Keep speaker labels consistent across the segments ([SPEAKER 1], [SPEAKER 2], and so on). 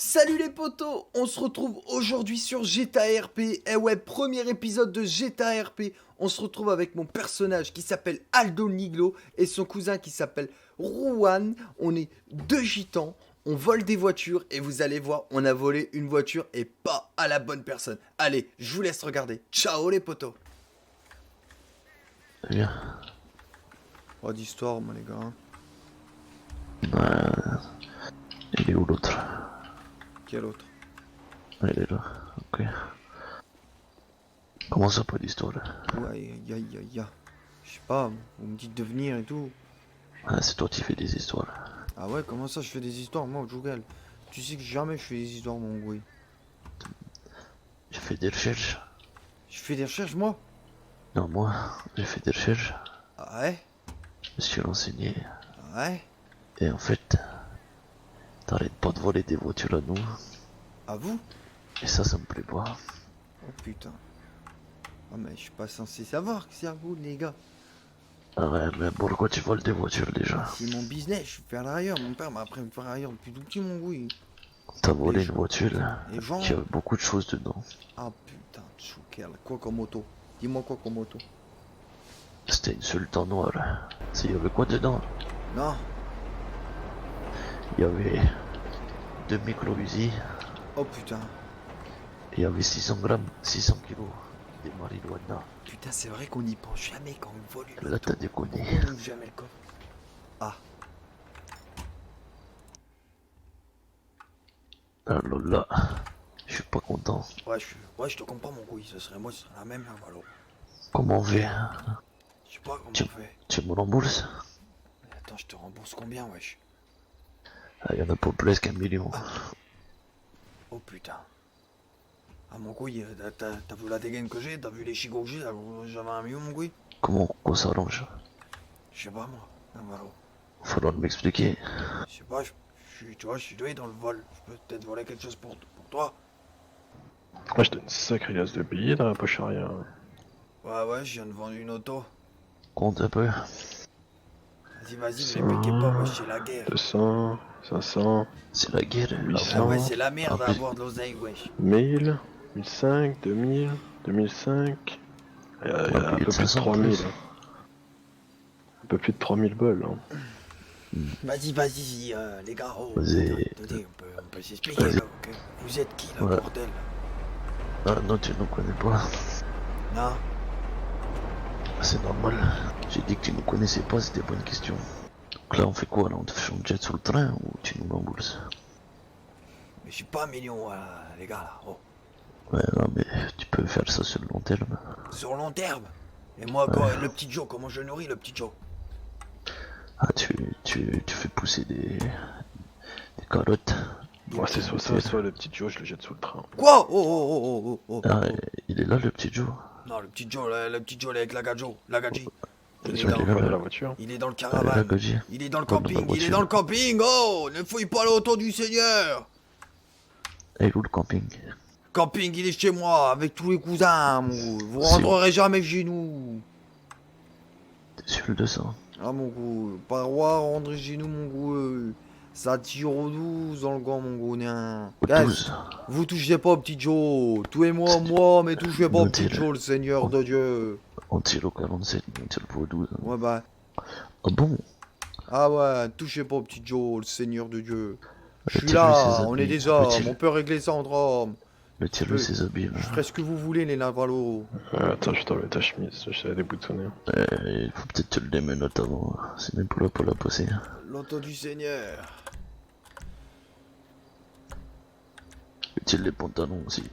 [SPEAKER 1] Salut les potos, on se retrouve aujourd'hui sur GTA RP. Eh ouais, premier épisode de GTA RP. On se retrouve avec mon personnage qui s'appelle Aldo Niglo et son cousin qui s'appelle Rouan. On est deux gitans, on vole des voitures et vous allez voir, on a volé une voiture et pas à la bonne personne. Allez, je vous laisse regarder. Ciao les potos.
[SPEAKER 2] Bien.
[SPEAKER 1] Pas d'histoire, moi les gars.
[SPEAKER 2] Il est où l'autre?
[SPEAKER 1] Quel autre?
[SPEAKER 2] Il est là. Ok. Comment ça, pas d'histoire là?
[SPEAKER 1] Ouais, je sais pas, vous me dites de venir et tout.
[SPEAKER 2] Ah, c'est toi qui fais des histoires.
[SPEAKER 1] Ah ouais, comment ça je fais des histoires, moi, Jougal? Tu sais que jamais je fais des histoires, mon gouille.
[SPEAKER 2] J'ai fait des recherches.
[SPEAKER 1] Je fais des recherches, moi?
[SPEAKER 2] Non, moi, j'ai fait des recherches.
[SPEAKER 1] Ah ouais?
[SPEAKER 2] Je me suis renseigné.
[SPEAKER 1] Ah ouais?
[SPEAKER 2] Et en fait, t'arrêtes pas de voler des voitures à nous.
[SPEAKER 1] À vous?
[SPEAKER 2] Et ça me plaît pas.
[SPEAKER 1] Oh putain. Ah mais je suis pas censé savoir que c'est à vous, les gars.
[SPEAKER 2] Ah ouais, mais pourquoi tu voles des voitures déjà?
[SPEAKER 1] C'est mon business, je suis faire l'arrière. Mon père m'a appris à me faire l'arrière depuis tout petit, mon gouille.
[SPEAKER 2] T'as volé
[SPEAKER 1] Les
[SPEAKER 2] une
[SPEAKER 1] gens-
[SPEAKER 2] voiture là,
[SPEAKER 1] Les gens...
[SPEAKER 2] qui a beaucoup de choses dedans.
[SPEAKER 1] Ah putain, chouquel. Quoi comme auto? Dis-moi quoi comme auto?
[SPEAKER 2] C'était une Sultan noire. Il y avait quoi dedans?
[SPEAKER 1] Non?
[SPEAKER 2] Il y avait deux micro-usines.
[SPEAKER 1] Oh putain.
[SPEAKER 2] Il y avait 600 grammes, 600 kilos de marijuana.
[SPEAKER 1] Putain, c'est vrai qu'on n'y pense jamais quand on vole une
[SPEAKER 2] Là,
[SPEAKER 1] auto.
[SPEAKER 2] t'as déconné.
[SPEAKER 1] Pourquoi on ouvre jamais le coffre? Ah.
[SPEAKER 2] Alors là, je suis pas content.
[SPEAKER 1] Ouais, je te comprends, mon couille. Ce serait moi, ce serait la même, là, voilà.
[SPEAKER 2] Comment on fait?
[SPEAKER 1] Je sais pas comment
[SPEAKER 2] Tu,
[SPEAKER 1] on fait.
[SPEAKER 2] tu me rembourses?
[SPEAKER 1] Attends, je te rembourse combien, wesh?
[SPEAKER 2] Ah, y en a pas plus qu'un million.
[SPEAKER 1] Oh putain. Ah mon couille, t'as vu la dégaine que j'ai? T'as vu les chigots que j'ai? J'avais un million, mon couille?
[SPEAKER 2] Comment on s'arrange?
[SPEAKER 1] Je sais pas, moi. Ah, voilà.
[SPEAKER 2] Falloir m'expliquer.
[SPEAKER 1] Je sais pas, tu vois, je suis doué dans le vol. Je peux peut-être voler quelque chose pour toi.
[SPEAKER 3] Moi je donne une sacrée glace de billets dans la poche arrière.
[SPEAKER 1] Ouais, je viens de vendre une auto.
[SPEAKER 2] Compte un peu.
[SPEAKER 1] Vas-y, mais piquez pas, wesh, c'est la guerre.
[SPEAKER 3] 200, 500,
[SPEAKER 2] C'est la guerre.
[SPEAKER 3] Oui,
[SPEAKER 2] Ah,
[SPEAKER 3] ça.
[SPEAKER 1] Ah
[SPEAKER 2] bon.
[SPEAKER 1] ouais, c'est la merde
[SPEAKER 2] En
[SPEAKER 1] à
[SPEAKER 2] plus-
[SPEAKER 1] avoir de l'oseille, wesh.
[SPEAKER 3] 1000, 1005, 2000, 2005. Il y a un peu plus de
[SPEAKER 2] 500
[SPEAKER 3] 3000.
[SPEAKER 2] plus.
[SPEAKER 3] Un peu plus de 3000 balles. Hein.
[SPEAKER 1] Vas-y, les gars, oh,
[SPEAKER 2] Vas-y.
[SPEAKER 1] attendez, on peut s'expliquer,
[SPEAKER 2] Vas-y.
[SPEAKER 1] là, ok? Vous êtes qui, là,
[SPEAKER 2] Ouais.
[SPEAKER 1] bordel?
[SPEAKER 2] Ah non, tu nous connais pas.
[SPEAKER 1] Non?
[SPEAKER 2] C'est normal. J'ai dit que tu nous connaissais pas, c'était pas une question. Donc là, on fait quoi là? On te jette sous le train ou tu nous rembourses?
[SPEAKER 1] Mais je suis pas un million, les gars, là, oh.
[SPEAKER 2] Ouais, non, mais tu peux faire ça sur le long terme.
[SPEAKER 1] Sur long terme. Et moi, le petit Joe, comment je nourris le petit Joe?
[SPEAKER 2] Ah, tu fais pousser des carottes.
[SPEAKER 3] Ouais, c'est soit ça, soit le petit Joe, je le jette sous le train.
[SPEAKER 1] Quoi? Oh.
[SPEAKER 2] Ah, il est là le petit Joe.
[SPEAKER 1] Non, le petit Joe là, avec la gadjo, la gadji.
[SPEAKER 3] C'est
[SPEAKER 1] Il est
[SPEAKER 3] sûr qu'il
[SPEAKER 1] dans,
[SPEAKER 3] est pas dans la voiture.
[SPEAKER 1] il est dans le
[SPEAKER 2] La
[SPEAKER 1] caravane.
[SPEAKER 2] Gaji.
[SPEAKER 1] Il est dans le
[SPEAKER 2] Dans la
[SPEAKER 1] camping, il est
[SPEAKER 2] voiture.
[SPEAKER 1] dans le camping. Oh, ne fouille pas l'auto du Seigneur.
[SPEAKER 2] Et où le camping?
[SPEAKER 1] Camping, il est chez moi, avec tous les cousins, mon gou. Vous
[SPEAKER 2] C'est-
[SPEAKER 1] rentrerez jamais chez nous.
[SPEAKER 2] T'es sur le 200.
[SPEAKER 1] Ah, mon gou, pas droit, rentrer chez nous, mon gou. Ça tire au 12 dans le gant, mon gou. Nain.
[SPEAKER 2] Au
[SPEAKER 1] Guys,
[SPEAKER 2] 12.
[SPEAKER 1] vous touchez pas au petit Joe. Tuez-moi, mais touchez pas au
[SPEAKER 2] Nous
[SPEAKER 1] petit
[SPEAKER 2] tire.
[SPEAKER 1] Joe, le Seigneur de Dieu.
[SPEAKER 2] On tire au 47, on tire pas au 12.
[SPEAKER 1] Ouais, bah.
[SPEAKER 2] Ah bon?
[SPEAKER 1] Ah ouais, touchez pas au petit Joe, le Seigneur de Dieu. Je suis
[SPEAKER 2] Retire-lui ses
[SPEAKER 1] là, on est
[SPEAKER 2] habits.
[SPEAKER 1] des hommes,
[SPEAKER 2] Retire-
[SPEAKER 1] on peut régler ça entre hommes.
[SPEAKER 2] Retire-lui ses habits.
[SPEAKER 1] Je ferai ce que vous voulez, les navalos.
[SPEAKER 3] Attends, je t'enlève ta chemise, je t'avais déboutonné.
[SPEAKER 2] Il faut peut-être te le démenoter avant. C'est même pour la passer.
[SPEAKER 1] L'auto du Seigneur.
[SPEAKER 2] Retire les pantalons aussi.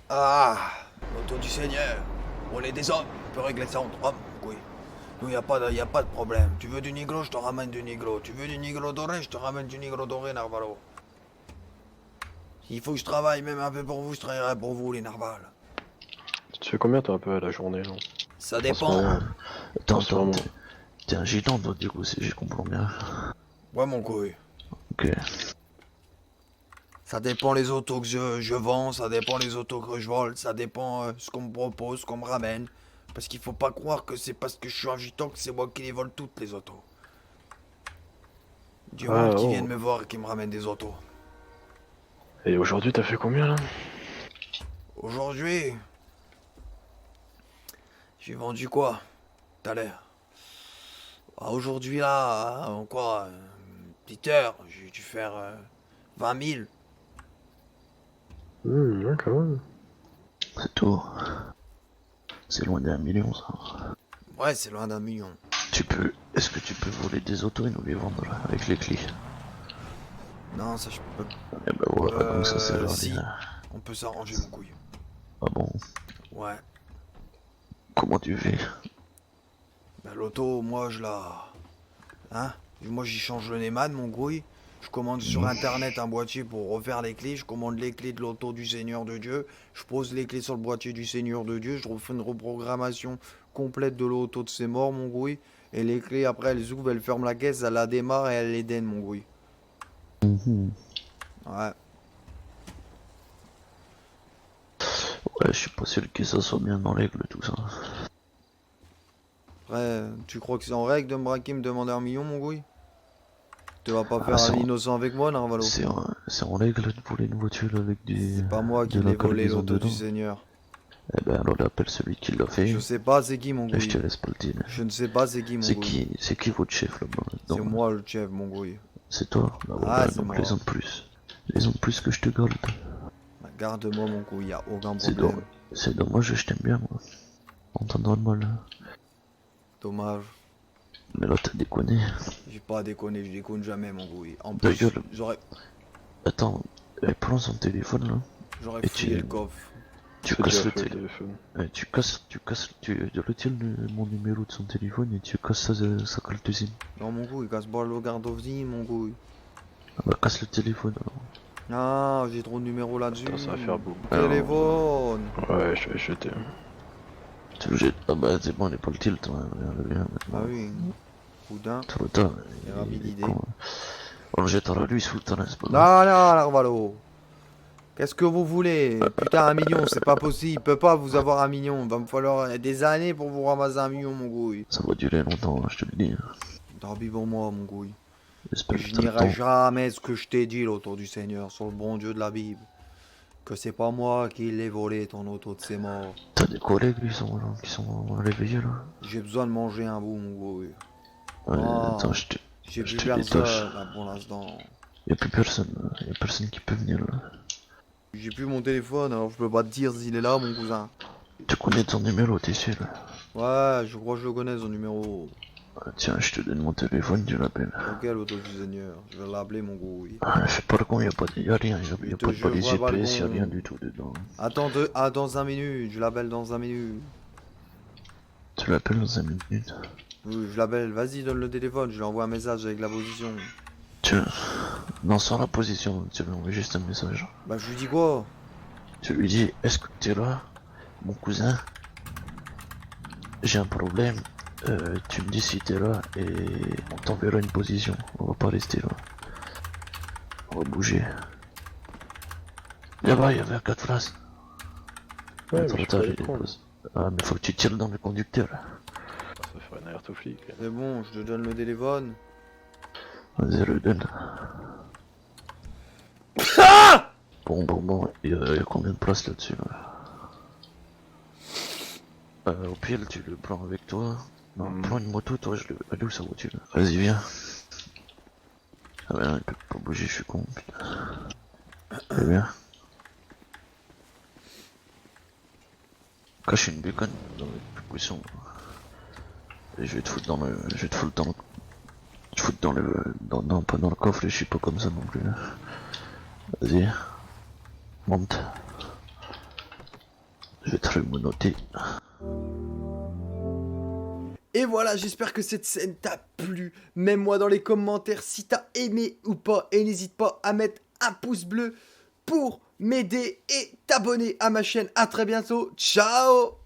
[SPEAKER 1] Ah, l'auto du Seigneur. On est des hommes, on peut régler ça entre hommes, oui. Nous, y a pas de problème. Tu veux du nigro, je te ramène du nigro. Tu veux du nigro doré, je te ramène du nigro doré, Narvalo. S'il faut que je travaille même un peu pour vous, je travaillerai pour vous, les narvals.
[SPEAKER 3] Tu fais combien toi un peu à la journée là?
[SPEAKER 1] Ça
[SPEAKER 3] En ce
[SPEAKER 1] dépend.
[SPEAKER 3] moment.
[SPEAKER 2] Attends,
[SPEAKER 3] En ce moment.
[SPEAKER 2] t'es un gitan toi du coup, si je comprends bien.
[SPEAKER 1] Ouais, mon couille.
[SPEAKER 2] Ok.
[SPEAKER 1] Ça dépend les autos que je vends, ça dépend les autos que je vole, ça dépend ce qu'on me propose, ce qu'on me ramène. Parce qu'il faut pas croire que c'est parce que je suis un gitan que c'est moi qui les vole toutes les autos. Du monde qui
[SPEAKER 3] oh.
[SPEAKER 1] viennent me voir et qui me ramènent des autos.
[SPEAKER 3] Et aujourd'hui, t'as fait combien là?
[SPEAKER 1] Aujourd'hui, j'ai vendu quoi tout à l'heure? Aujourd'hui, là, en quoi? Une petite heure, j'ai dû faire 20 000.
[SPEAKER 3] Ouais, quand même.
[SPEAKER 2] C'est tout. C'est loin d'un million, ça.
[SPEAKER 1] Ouais, c'est loin d'un million.
[SPEAKER 2] Est-ce que tu peux voler des autos et nous les vendre avec les clés?
[SPEAKER 1] Non, ça je peux.
[SPEAKER 2] Eh ben voilà, comme ça c'est
[SPEAKER 1] Si,
[SPEAKER 2] leur
[SPEAKER 1] on peut s'arranger, mon couille.
[SPEAKER 2] Ah bon?
[SPEAKER 1] Ouais.
[SPEAKER 2] Comment tu fais?
[SPEAKER 1] Bah, l'auto, moi je la. Hein? Moi j'y change le Neyman, mon couille. Je commande sur internet un boîtier pour refaire les clés. Je commande les clés de l'auto du Seigneur de Dieu. Je pose les clés sur le boîtier du Seigneur de Dieu. Je refais une reprogrammation complète de l'auto de ses morts, mon couille. Et les clés, après, elles ouvrent, elles ferment la caisse, elles la démarrent et elles les donnent, mon couille.
[SPEAKER 2] Mhm.
[SPEAKER 1] Ouais.
[SPEAKER 2] Ouais, je suis pas sûr que ça soit bien en règle tout ça.
[SPEAKER 1] Après, tu crois que c'est en règle de me braquer, me demander 1 million, mon couille? Tu vas pas faire
[SPEAKER 2] c'est
[SPEAKER 1] un
[SPEAKER 2] en-
[SPEAKER 1] innocent avec moi, Narvalo?
[SPEAKER 2] C'est en règle de voler une voiture avec
[SPEAKER 1] C'est pas moi qui
[SPEAKER 2] de la
[SPEAKER 1] l'ai volé,
[SPEAKER 2] cargaison
[SPEAKER 1] l'auto du
[SPEAKER 2] dedans.
[SPEAKER 1] Seigneur.
[SPEAKER 2] Eh ben alors appelle celui qui l'a fait
[SPEAKER 1] Je sais pas c'est qui, mon
[SPEAKER 2] et je te
[SPEAKER 1] couille.
[SPEAKER 2] laisse pas le dire.
[SPEAKER 1] Je ne sais pas c'est qui, mon couille.
[SPEAKER 2] C'est qui votre chef là-bas?
[SPEAKER 1] C'est
[SPEAKER 2] Non,
[SPEAKER 1] moi le chef, mon couille.
[SPEAKER 2] c'est toi? Bah,
[SPEAKER 1] Ah,
[SPEAKER 2] bah,
[SPEAKER 1] c'est
[SPEAKER 2] donc
[SPEAKER 1] moi.
[SPEAKER 2] les ont de plus. Les ont de plus que je te garde.
[SPEAKER 1] Bah, garde-moi, mon couille, y a aucun
[SPEAKER 2] C'est
[SPEAKER 1] problème.
[SPEAKER 2] c'est dommage, je t'aime bien moi. En temps normal.
[SPEAKER 1] Dommage.
[SPEAKER 2] Mais là t'as déconné.
[SPEAKER 1] J'ai pas déconné, je déconne jamais, mon couille. En plus,
[SPEAKER 2] D'ailleurs,
[SPEAKER 1] j'aurais
[SPEAKER 2] attends, prends son téléphone là.
[SPEAKER 1] j'aurais
[SPEAKER 2] Et
[SPEAKER 1] fouillé
[SPEAKER 2] tu-
[SPEAKER 1] le coffre.
[SPEAKER 2] Tu
[SPEAKER 3] C'est
[SPEAKER 2] casses
[SPEAKER 3] déjà
[SPEAKER 2] le
[SPEAKER 3] fait le
[SPEAKER 2] téléphone.
[SPEAKER 3] téléphone.
[SPEAKER 2] Tu retiens mon numéro de son téléphone et tu casses sa carte SIM.
[SPEAKER 1] Non, mon couille, casse-moi le garde-vie, mon couille.
[SPEAKER 2] Ah bah casse le téléphone alors.
[SPEAKER 1] Ah, j'ai trop de numéros là-dessus.
[SPEAKER 3] Putain, ça va faire boum.
[SPEAKER 1] Téléphone.
[SPEAKER 3] Ouais, je vais jeter.
[SPEAKER 2] Tu le jettes. Ah bah c'est bon, on est pas le tilt, hein. Regarde bien.
[SPEAKER 1] Bah oui. Boudin.
[SPEAKER 2] Trop tard.
[SPEAKER 1] Et rapide idée.
[SPEAKER 2] con. On le jettera lui sous le terrain, c'est pas grave.
[SPEAKER 1] Non, non, Narvalo. Qu'est-ce que vous voulez? Putain, 1 million, c'est pas possible. Il peut pas vous avoir 1 million. Va me falloir des années pour vous ramasser 1 million, mon couille.
[SPEAKER 2] Ça va durer longtemps, hein, je te le dis.
[SPEAKER 1] Tant pis pour moi, mon couille.
[SPEAKER 2] J'espère que
[SPEAKER 1] Je
[SPEAKER 2] t'as le
[SPEAKER 1] n'irai
[SPEAKER 2] temps.
[SPEAKER 1] jamais ce que je t'ai dit, l'auto du Seigneur, sur le bon Dieu de la Bible. Que c'est pas moi qui l'ai volé, ton auto de ses morts.
[SPEAKER 2] T'as des collègues qui sont réveillés là.
[SPEAKER 1] J'ai besoin de manger un bout, mon couille.
[SPEAKER 2] Ouais,
[SPEAKER 1] Ah.
[SPEAKER 2] attends,
[SPEAKER 1] J'ai
[SPEAKER 2] Je
[SPEAKER 1] plus
[SPEAKER 2] te
[SPEAKER 1] personne,
[SPEAKER 2] détache.
[SPEAKER 1] là, pour l'instant.
[SPEAKER 2] y'a plus personne. Y'a personne qui peut venir là.
[SPEAKER 1] J'ai plus mon téléphone, alors je peux pas te dire s'il est là, mon cousin.
[SPEAKER 2] Tu connais ton numéro, t'es sûr?
[SPEAKER 1] Ouais, je crois que je le connais, son numéro.
[SPEAKER 2] Tiens, je te donne mon téléphone, tu l'appelles.
[SPEAKER 1] Ok, l'auto du Seigneur. Je vais l'appeler, mon couille.
[SPEAKER 2] Ah, je sais pas le con, y'a rien,
[SPEAKER 1] Il
[SPEAKER 2] y'a
[SPEAKER 1] te
[SPEAKER 2] pas de balise
[SPEAKER 1] jure, voilà,
[SPEAKER 2] GPS, y'a
[SPEAKER 1] bon.
[SPEAKER 2] rien du tout dedans.
[SPEAKER 1] Attends, dans 5 minutes. Je l'appelle dans 5 minutes.
[SPEAKER 2] Tu l'appelles dans 5 minutes.
[SPEAKER 1] Oui, je l'appelle. Vas-y, donne le téléphone. Je lui envoie un message avec la position.
[SPEAKER 2] Tiens, non, sans la position, tu lui envoies juste un message.
[SPEAKER 1] Bah, je lui dis quoi?
[SPEAKER 2] Tu lui dis, est-ce que t'es là, mon cousin? J'ai un problème. Tu me dis si t'es là et on t'enverra une position. On va pas rester là. On va bouger. Là-bas, il y avait 4 places.
[SPEAKER 3] Ouais,
[SPEAKER 2] Attends,
[SPEAKER 3] mais je
[SPEAKER 2] attends,
[SPEAKER 3] peux
[SPEAKER 2] j'ai
[SPEAKER 3] les
[SPEAKER 2] des
[SPEAKER 3] prendre.
[SPEAKER 2] places. Ah, mais faut que tu tires dans le conducteur.
[SPEAKER 3] Ça ferait une alerte au flic.
[SPEAKER 1] C'est bon, je te donne le téléphone.
[SPEAKER 2] Vas-y, le donne. Bon, il y a combien de places là-dessus là? Au pire, tu le prends avec toi. Non, prends une moto, toi, je le. Elle est où sa voiture? Vas-y, viens. Ah ouais, non, il peut pas bouger, je suis con, putain. C'est bien. Cache une bécane dans le poisson. Et je vais te foutre dans le. Je vais te foutre dans le. Je foutre dans le. Non, pas dans le coffre, je suis pas comme ça non plus. Vas-y. Monte. Je vais te remonter.
[SPEAKER 1] Et voilà, j'espère que cette scène t'a plu. Mets-moi dans les commentaires si t'as aimé ou pas. Et n'hésite pas à mettre un pouce bleu pour m'aider et t'abonner à ma chaîne. À très bientôt. Ciao!